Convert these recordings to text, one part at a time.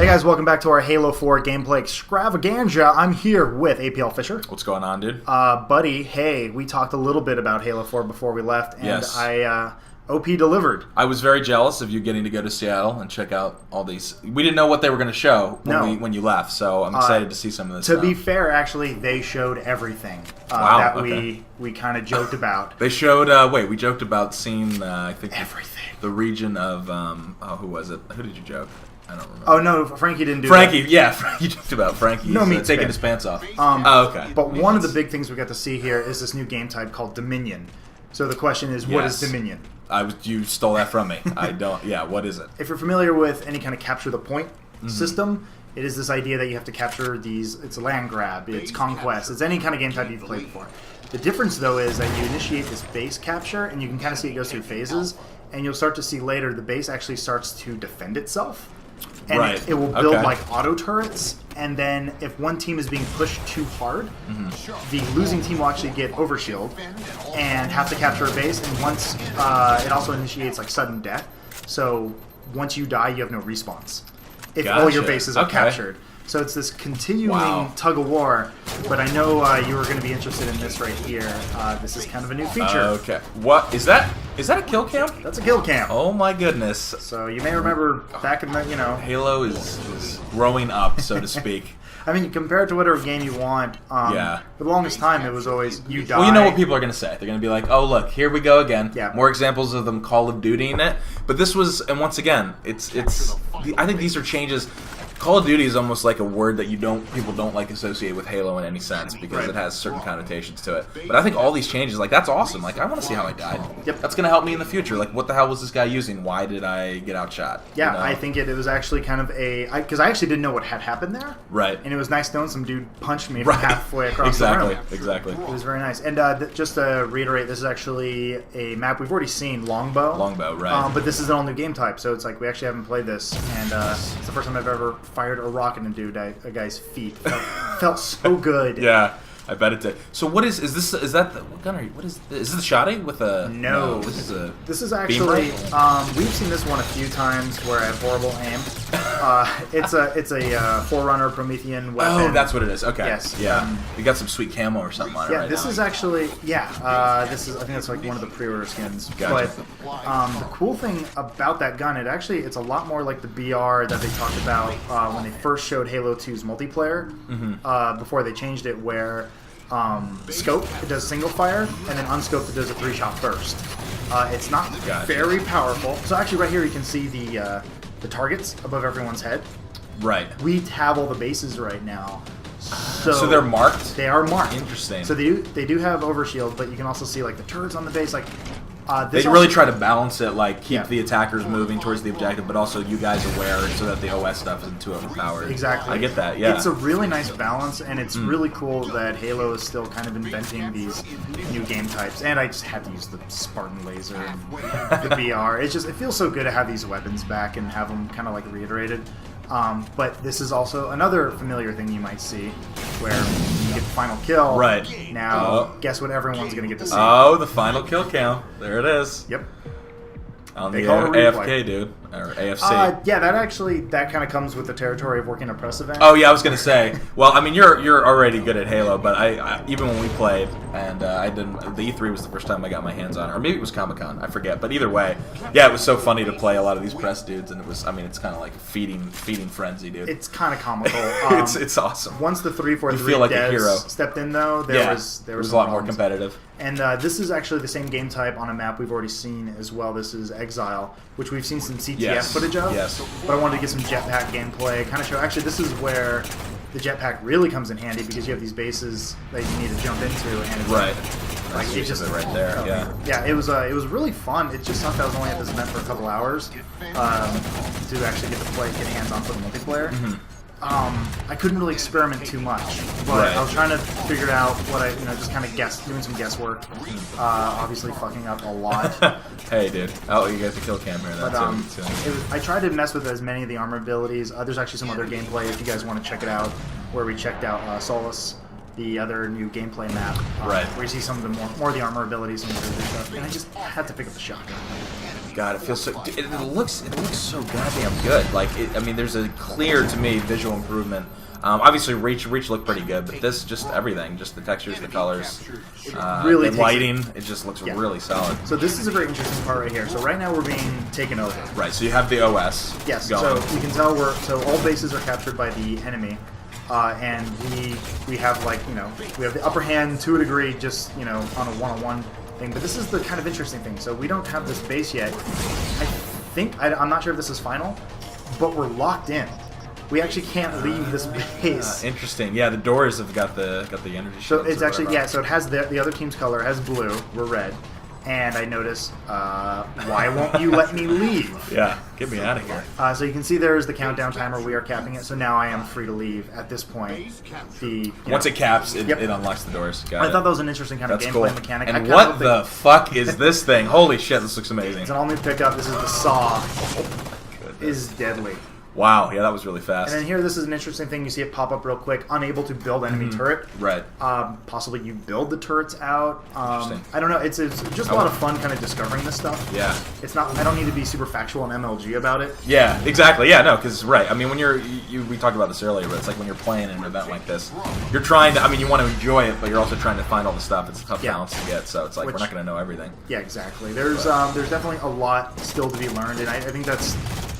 guys, welcome back to our Halo 4 gameplay extravaganza. I'm here with APL Fisher. What's going on, dude? Buddy, hey, we talked a little bit about Halo 4 before we left, and yes. OP delivered. I was very jealous of you getting to go to Seattle and check out all these. We didn't know what they were going to show when you left, so I'm excited to see some of this stuff. To be fair, actually, they showed everything we kind of joked about. They showed, we joked about seeing, I think, everything. The region of, who was it? Who did you joke? I don't remember. Oh, no, Frankie didn't do Frankie, that. yeah, Frankie joked about Frankie taking his pants off. Okay. But one of the big things we got to see here is this new game type called Dominion. So the question is, what is Dominion? You stole that from me. I don't. Yeah, what is it? If you're familiar with any kind of capture the point system, it is this idea that you have to capture these. It's a land grab, it's conquest, it's any kind of game type you've played before. The difference, though, is that you initiate this base capture, and you can kind of see it goes through phases, and you'll start to see later the base actually starts to defend itself. And it will build like auto turrets, and then if one team is being pushed too hard, the losing team will actually get overshield and have to capture a base. And once it also initiates like sudden death, so once you die, you have no respawns if all your bases are captured. So it's this continuing tug of war. But I know you were going to be interested in this right here. This is kind of a new feature. Okay. What is that? Is that a kill cam? That's a kill cam. Oh my goodness. So you may remember back in the, Halo is growing up, so to speak. I mean, compared to whatever game you want, for the longest time it was always you die. Well, you know what people are going to say. They're going to be like, oh, look, here we go again. Yeah. More examples of them Call of Duty in it. But this was, and once again, I think these are changes. Call of Duty is almost like a word that people don't like associate with Halo in any sense because it has certain connotations to it. But I think all these changes, like that's awesome. Like I want to see how I died. Yep. That's gonna help me in the future. Like what the hell was this guy using? Why did I get outshot? Yeah, I think it was actually kind of because I actually didn't know what had happened there. Right. And it was nice knowing some dude punched me from halfway across the room. Exactly. It was very nice. And just to reiterate, this is actually a map we've already seen, Longbow. Longbow, right. But this is an all new game type, so it's like we actually haven't played this, and it's the first time I've ever fired a rocket into a guy's feet. Felt so good. Yeah, I bet it did. So what is this? Is that what gun are you? What is this? Is this a shotty with a? No, this is actually we've seen this one a few times where I have horrible aim. It's a Forerunner Promethean weapon. Oh, that's what it is. Okay. Yes. Yeah. You got some sweet camo or something on it. Yeah, right this now. is actually this is I think that's like one of the pre-order skins. Gotcha. But the cool thing about that gun, it's a lot more like the BR that they talked about when they first showed Halo 2's multiplayer before they changed it, where scope it does single fire, and then unscoped it does a 3-shot burst. It's not very powerful. So actually, right here you can see the targets above everyone's head. Right. We have all the bases right now. So they're marked? They are marked. Interesting. So they do have overshield, but you can also see like the turrets on the base. Like they really try to balance it, like keep the attackers moving towards the objective, but also you guys aware so that the OS stuff isn't too overpowered. Exactly. I get that. Yeah. It's a really nice balance, and it's really cool that Halo is still kind of inventing these new game types. And I just had to use the Spartan laser and the BR. It feels so good to have these weapons back and have them kind of like reiterated. But this is also another familiar thing you might see, where you get the final kill. Right. Now, guess what everyone's going to get to see? Oh, the final kill count. There it is. Yep. On the AFK, dude. Or AFC. Yeah, that kind of comes with the territory of working a press event. Oh yeah, I was gonna say. Well, I mean, you're already good at Halo, but I even when we played, and I didn't. The E3 was the first time I got my hands on it, or maybe it was Comic-Con. I forget. But either way, yeah, it was so funny to play a lot of these press dudes, and it was. I mean, it's kind of like feeding frenzy, dude. It's kind of comical. It's awesome. Once the 343 feel like devs a hero. Stepped in, though, there was a lot more competitive. And this is actually the same game type on a map we've already seen as well. This is Exile, which we've seen some CTF footage of. Yes. But I wanted to get some jetpack gameplay. Kind of show. Actually, this is where the jetpack really comes in handy because you have these bases that you need to jump into. And it's like it just right there. Yeah. It was really fun. It just sucked I was only at this event for a couple hours to actually get hands on for the multiplayer. I couldn't really experiment too much, but I was trying to figure out what just kind of doing some guesswork. Obviously fucking up a lot. Hey, dude. Oh, you got the kill cam here. I tried to mess with as many of the armor abilities. There's actually some other gameplay if you guys want to check it out, where we checked out Solus, the other new gameplay map, where you see some of the more of the armor abilities and stuff. And I just had to pick up the shotgun. God, it feels so. It looks so goddamn good. Like, I mean, there's a clear to me visual improvement. Obviously, Reach looked pretty good, but this just everything, just the textures, the colors, really the lighting, it just looks really solid. So this is a very interesting part right here. So right now we're being taken over. Right. So you have the OS. Yes. Going. So you can tell all bases are captured by the enemy, and we have we have the upper hand to a degree, just on a one-on-one thing. But this is the kind of interesting thing. So we don't have this base yet. I'm not sure if this is final, but we're locked in. We actually can't leave this base. Interesting. Yeah, the doors have got the energy shields. So it's actually so it has the other team's color has blue. We're red, and I notice why won't you let me leave? Yeah, get me out of here. So you can see there's the countdown timer. We are capping it. So now I am free to leave at this point. Once it caps, it unlocks the doors. I thought that was an interesting kind of gameplay mechanic. And what the fuck is this thing? Holy shit, this looks amazing. It's an all-new pickup. This is the saw. Is deadly. Wow, yeah, that was really fast. And then here, this is an interesting thing. You see it pop up real quick. Unable to build enemy turret. Right. Possibly you build the turrets out. Interesting. I don't know. It's just a lot of fun kind of discovering this stuff. Yeah. It's not. I don't need to be super factual in MLG about it. Yeah, exactly. Yeah, no, because I mean, when we talked about this earlier, but it's like when you're playing an event like this, you're trying to. I mean, you want to enjoy it, but you're also trying to find all the stuff. It's a tough balance to get. So it's like we're not going to know everything. Yeah, exactly. There's definitely a lot still to be learned, and I think that's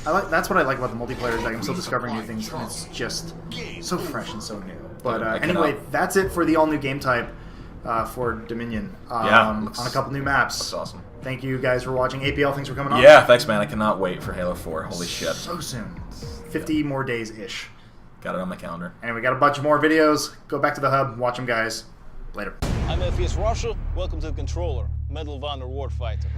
what I like about the multiplayer is like I'm still discovering new things, and it's just so fresh and so new. But anyway, that's it for the all-new game type for Dominion. On a couple new maps. That's awesome. Thank you guys for watching. APL, thanks for coming on. Yeah, thanks, man. I cannot wait for Halo 4. Holy shit. So soon. 50 more days-ish. Got it on my calendar. And we got a bunch more videos. Go back to the hub. Watch them, guys. Later. I'm FPS Russia. Welcome to the Controller, Medal of Honor Warfighter.